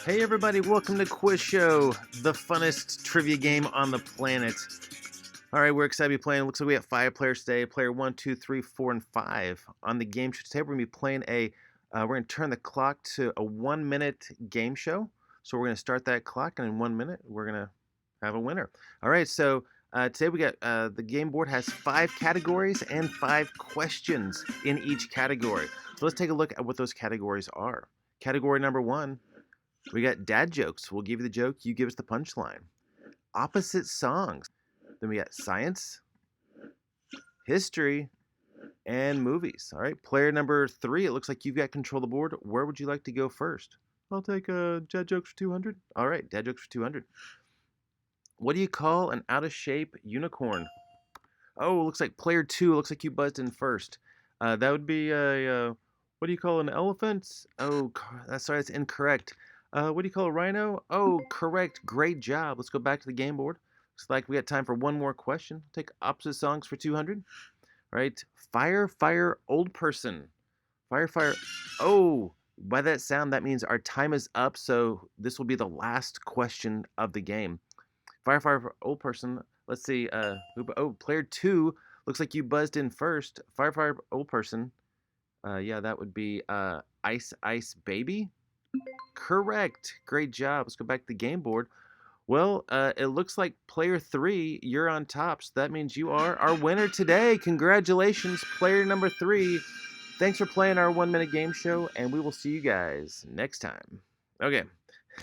Hey everybody, welcome to Quiz Show, the funnest trivia game on the planet. All right, we're excited to be playing. Looks like we have 5 players today. Player 1, 2, 3, 4, and 5. On the game show today, we're gonna be playing we're gonna turn the clock to a 1-minute game show. So we're gonna start that clock, and in 1 minute, we're gonna have a winner. All right, so today we got the game board has 5 categories and 5 questions in each category. So let's take a look at what those categories are. Category number 1. We got dad jokes. We'll give you the joke, you give us the punchline. Opposite songs. Then we got science, history, and movies. All right, player number 3. It looks like you've got control of the board. Where would you like to go first? I'll take dad jokes for 200. All right, dad jokes for 200. What do you call an out of shape unicorn? Oh, looks like player 2. Looks like you buzzed in first. That would be a what do you call an elephant? Oh, that's sorry, that's incorrect. What do you call a rhino? Oh, correct. Great job. Let's go back to the game board. Looks like we got time for one more question. Take opposite songs for 200. All right. Fire, fire, old person. Fire, fire. Oh, by that sound, that means our time is up. So this will be the last question of the game. Fire, fire, old person. Let's see. Oh, player 2. Looks like you buzzed in first. Fire, fire, old person. Yeah, that would be Ice Ice Baby. Correct. Great job. Let's go back to the game board. Well, it looks like player 3, you're on top, so that means you are our winner today. Congratulations, player number 3. Thanks for playing our 1-minute game show, and we will see you guys next time. Okay,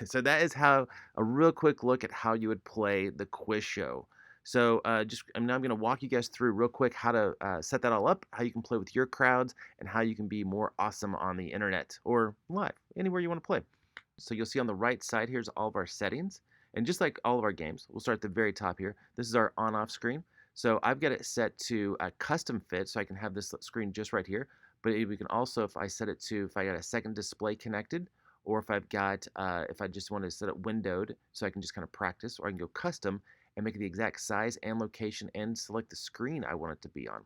so that is how a real quick look at how you would play the quiz show. So now I'm going to walk you guys through real quick how to set that all up, how you can play with your crowds, and how you can be more awesome on the internet or live, anywhere you want to play. So you'll see on the right side, here's all of our settings. And just like all of our games, we'll start at the very top here. This is our on-off screen. So I've got it set to a custom fit, so I can have this screen just right here. But we can also, if I set it to, if I got a second display connected, or if I've got, if I just want to set it windowed, so I can just kind of practice, or I can go custom and make it the exact size and location and select the screen I want it to be on.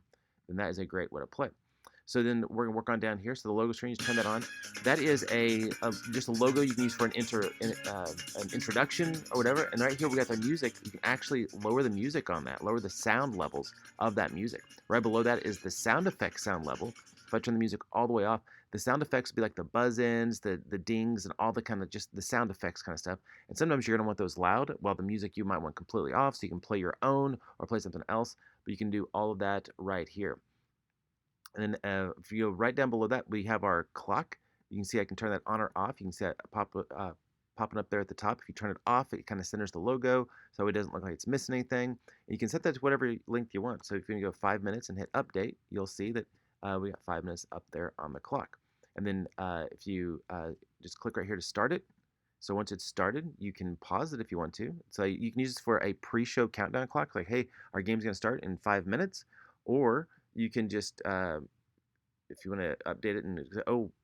Then that is a great way to play. So then we're gonna work on down here. So the logo screen, just turn that on. That is just a logo you can use for an introduction or whatever. And right here we got the music. You can actually lower the music on that, lower the sound levels of that music. Right below that is the sound effect sound level. If I turn the music all the way off, the sound effects would be like the buzz-ins, the dings, and all the kind of just the sound effects kind of stuff. And sometimes you're gonna want those loud, while the music you might want completely off, so you can play your own or play something else. But you can do all of that right here. And then if you go right down below that, we have our clock. You can see I can turn that on or off. You can see that popping up there at the top. If you turn it off, it kind of centers the logo so it doesn't look like it's missing anything. And you can set that to whatever length you want. So if you're going to go 5 minutes and hit update, you'll see that we got 5 minutes up there on the clock. And then if you just click right here to start it. So once it's started, you can pause it if you want to. So you can use this for a pre-show countdown clock, like, hey, our game's going to start in 5 minutes. Or you can just, if you want to update it and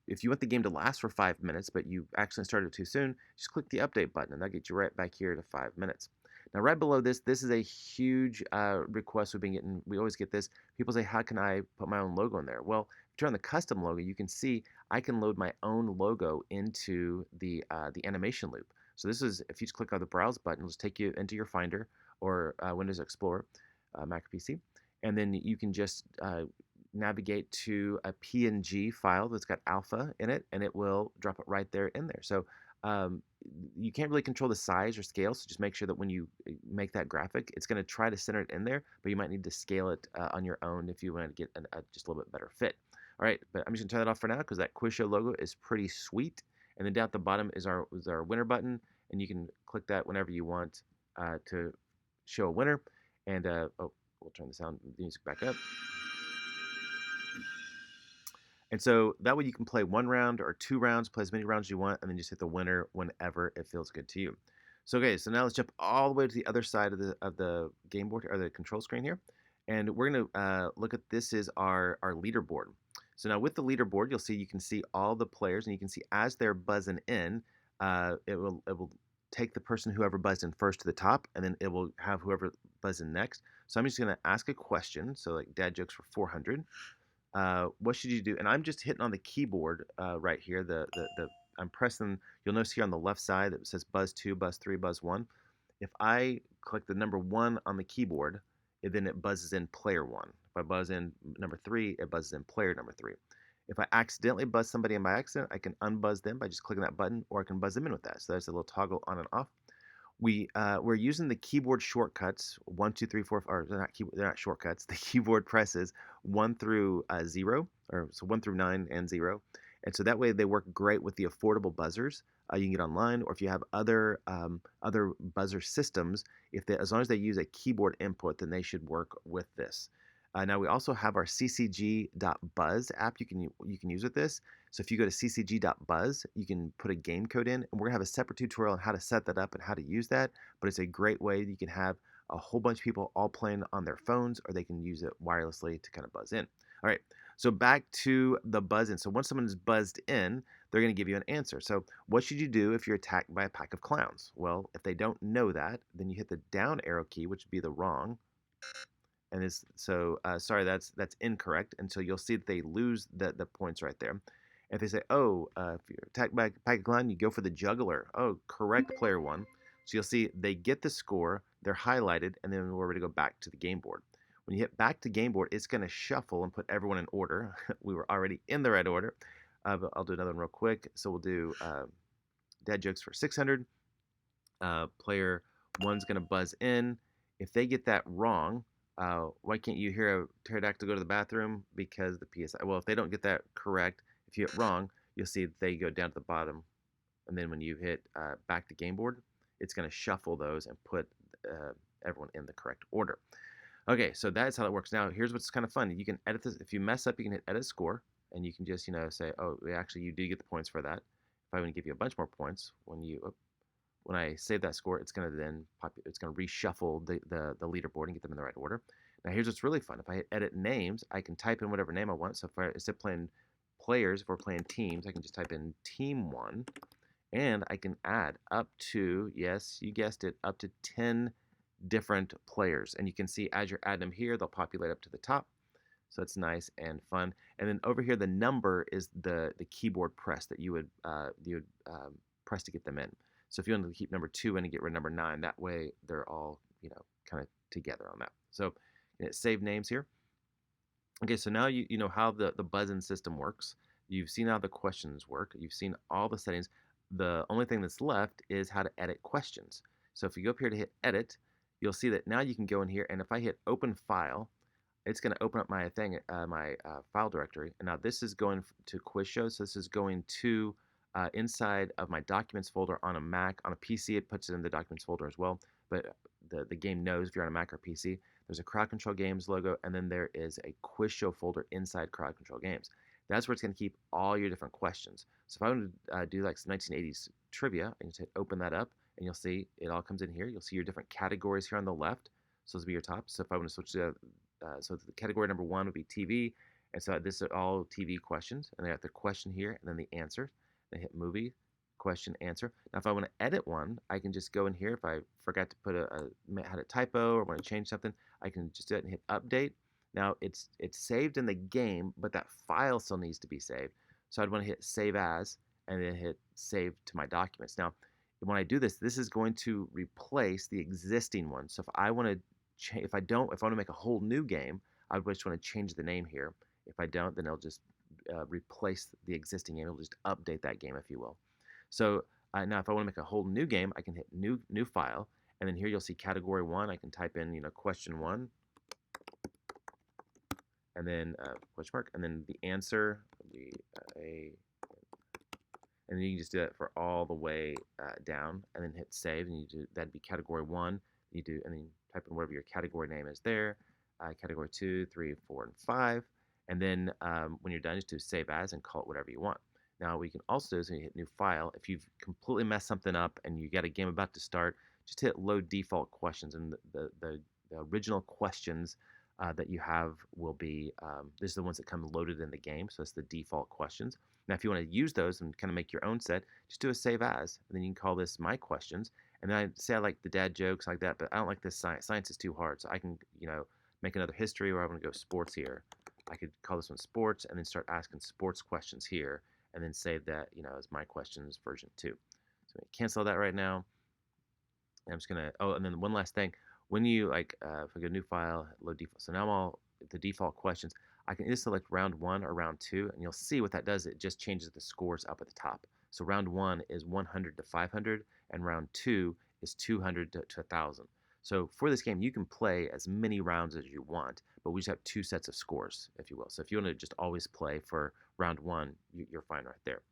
if you want the game to last for 5 minutes, but you actually started too soon, just click the update button and that'll get you right back here to 5 minutes. Now, right below this is a huge request we've been getting. We always get this. People say, how can I put my own logo in there? Well, if you turn on the custom logo, you can see I can load my own logo into the animation loop. So this is, if you just click on the Browse button, it'll just take you into your Finder or Windows Explorer, Mac or PC. And then you can just navigate to a PNG file that's got alpha in it, and it will drop it right there in there. So you can't really control the size or scale, so just make sure that when you make that graphic, it's going to try to center it in there, but you might need to scale it on your own if you want to get just a little bit better fit. All right, but I'm just going to turn that off for now because that Quiz Show logo is pretty sweet. And then down at the bottom is our winner button, and you can click that whenever you want to show a winner. And we'll turn the music back up. And so that way you can play 1 round or 2 rounds, play as many rounds as you want, and then just hit the winner whenever it feels good to you. So okay, so now let's jump all the way to the other side of the game board or the control screen here, and we're gonna look at this is our leaderboard. So now with the leaderboard, you'll see you can see all the players, and you can see as they're buzzing in, it will take the person whoever buzzed in first to the top, and then it will have whoever buzzed in next. So I'm just gonna ask a question. So like dad jokes for 400. What should you do? And I'm just hitting on the keyboard right here, the I'm pressing, you'll notice here on the left side that it says buzz 2, buzz 3, buzz 1. If I click the number 1 on the keyboard, then it buzzes in player 1. If I buzz in number 3, it buzzes in player number 3. If I accidentally buzz somebody in by accident, I can unbuzz them by just clicking that button, or I can buzz them in with that. So there's a little toggle on and off. We're using the keyboard shortcuts 1, 2, 3, 4, or they're not shortcuts. The keyboard presses 1 through 0, or so 1 through 9 and 0, and so that way they work great with the affordable buzzers. You can get online, or if you have other buzzer systems, as long as they use a keyboard input, then they should work with this. Now we also have our ccg.buzz app you can use with this. So if you go to ccg.buzz, you can put a game code in, and we're gonna have a separate tutorial on how to set that up and how to use that. But it's a great way you can have a whole bunch of people all playing on their phones, or they can use it wirelessly to kind of buzz in. All right, so back to the buzz in. So once someone is buzzed in, they're gonna give you an answer. So what should you do if you're attacked by a pack of clowns? Well, if they don't know that, then you hit the down arrow key, which would be the wrong. And it's so sorry, that's incorrect. And so you'll see that they lose the points right there. If they say, oh, if you're attacked by a pack of clown, you go for the juggler. Oh, correct, player 1. So you'll see they get the score, they're highlighted, and then we're ready to go back to the game board. When you hit back to game board, it's going to shuffle and put everyone in order. We were already in the right order. But I'll do another one real quick. So we'll do dad jokes for 600. Player 1's going to buzz in. If they get that wrong, why can't you hear a pterodactyl go to the bathroom? Because the PSI. Well, if they don't get that correct, if you hit wrong, you'll see that they go down to the bottom. And then when you hit back to game board, it's going to shuffle those and put everyone in the correct order. Okay, so that's how it works. Now, here's what's kind of fun. You can edit this. If you mess up, you can hit edit score, and you can just, say, oh, actually, you do get the points for that. If I want to give you a bunch more points, when I save that score, it's going to then it's going to reshuffle the leaderboard and get them in the right order. Now here's what's really fun. If I hit edit names, I can type in whatever name I want. So instead of playing players, if we're playing teams, I can just type in team 1, and I can add up to, yes, you guessed it, up to 10 different players. And you can see as you're adding them here, they'll populate up to the top. So that's nice and fun. And then over here, the number is the keyboard press that you would press to get them in. So if you want to keep number 2 and get rid of number 9, that way they're all, kind of together on that. So save names here. Okay, so now you know how the buzz-in system works. You've seen how the questions work. You've seen all the settings. The only thing that's left is how to edit questions. So if you go up here to hit edit, you'll see that now you can go in here, and if I hit open file, it's going to open up my file directory. And now this is going to QuizShow, so this is going to inside of my documents folder on a Mac. On a PC, it puts it in the documents folder as well, but the game knows if you're on a Mac or PC. There's a Crowd Control Games logo, and then there is a QuizShow folder inside Crowd Control Games. That's where it's going to keep all your different questions. So if I want to do like some 1980s trivia, I can just hit open that up, and you'll see it all comes in here. You'll see your different categories here on the left. So those will be your top. So if I want to switch to so the category number 1 would be TV, and so this are all TV questions, and I got the question here, and then the answer. Then hit movie, question, answer. Now if I want to edit one, I can just go in here. If I forgot to put had a typo or want to change something, I can just do it and hit update. Now it's saved in the game, but that file still needs to be saved. So I'd want to hit save as, and then hit save to my documents. Now when I do this, this is going to replace the existing one. So if I want to if I want to make a whole new game, I would just want to change the name here. If I don't, then it'll just replace the existing game. It'll just update that game, if you will. So now if I want to make a whole new game, I can hit new file, and then here you'll see category 1. I can type in question 1, and then question mark, and then the answer would be and then you can just do that for all the way down, and then hit save, and that'd be category 1. And then type in whatever your category name is there, category 2, 3, 4, and 5, and then when you're done, just do save as and call it whatever you want. Now what you can also do is when you hit new file, if you've completely messed something up and you got a game about to start, just hit load default questions, and the original questions that you have will be these are the ones that come loaded in the game, so it's the default questions. Now if you want to use those and kind of make your own set, just do a save as, and then you can call this my questions. And then I say I like the dad jokes like that, but I don't like this science. Science is too hard, so I can make another history, or I want to go sports here. I could call this one sports, and then start asking sports questions here, and then save that, as my questions version 2. So cancel that right now. I'm just gonna. Oh, and then one last thing. When you if I go new file, load default. So now I'm all the default questions. I can either select round 1 or round 2, and you'll see what that does. It just changes the scores up at the top. So round 1 is 100 to 500, and round 2 is 200 to 1,000. So for this game, you can play as many rounds as you want, but we just have 2 sets of scores, if you will. So if you want to just always play for round 1, you're fine right there.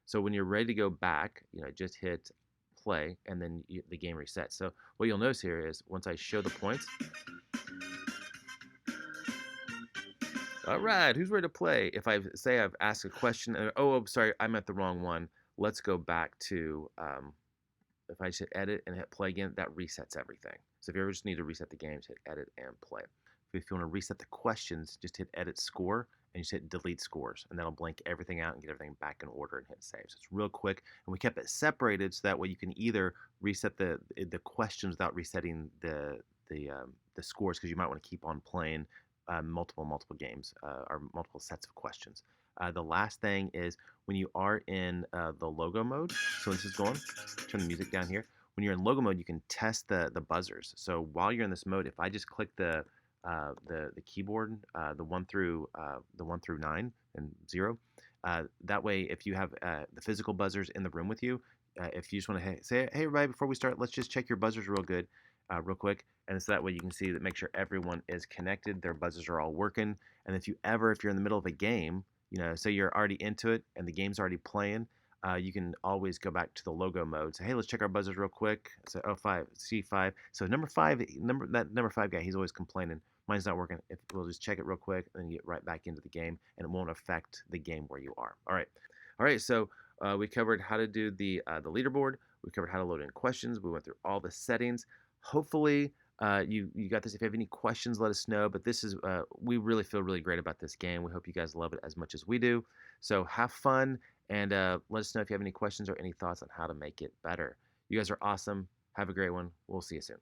So when you're ready to go back, just hit play, and then the game resets. So what you'll notice here is once I show the points, all right, who's ready to play? If I say I've asked a question, and oh, sorry, I'm at the wrong one. Let's go back to, if I just hit edit and hit play again, that resets everything. So if you ever just need to reset the game, just hit edit and play. If you want to reset the questions, just hit edit score and just hit delete scores, and that'll blank everything out and get everything back in order and hit save. So it's real quick, and we kept it separated so that way you can either reset the questions without resetting the scores, because you might want to keep on playing multiple games or multiple sets of questions. The last thing is when you are in the logo mode. So this is going. Turn the music down here. When you're in logo mode, you can test the buzzers. So while you're in this mode, if I just click the keyboard, the 1 through 9 and 0, that way, if you have the physical buzzers in the room with you, if you just want to say, hey, everybody, before we start, let's just check your buzzers real quick, and so that way you can see that, make sure everyone is connected, their buzzers are all working. And if you're in the middle of a game, say you're already into it and the game's already playing, you can always go back to the logo mode. Say, hey, let's check our buzzers real quick. So, oh, 5, C5. So number 5 guy, he's always complaining. Mine's not working. If we'll just check it real quick, and then you get right back into the game, and it won't affect the game where you are. All right. So we covered how to do the leaderboard. We covered how to load in questions. We went through all the settings. Hopefully, you got this. If you have any questions, let us know. But this is we really feel really great about this game. We hope you guys love it as much as we do. So have fun, and let us know if you have any questions or any thoughts on how to make it better. You guys are awesome. Have a great one. We'll see you soon.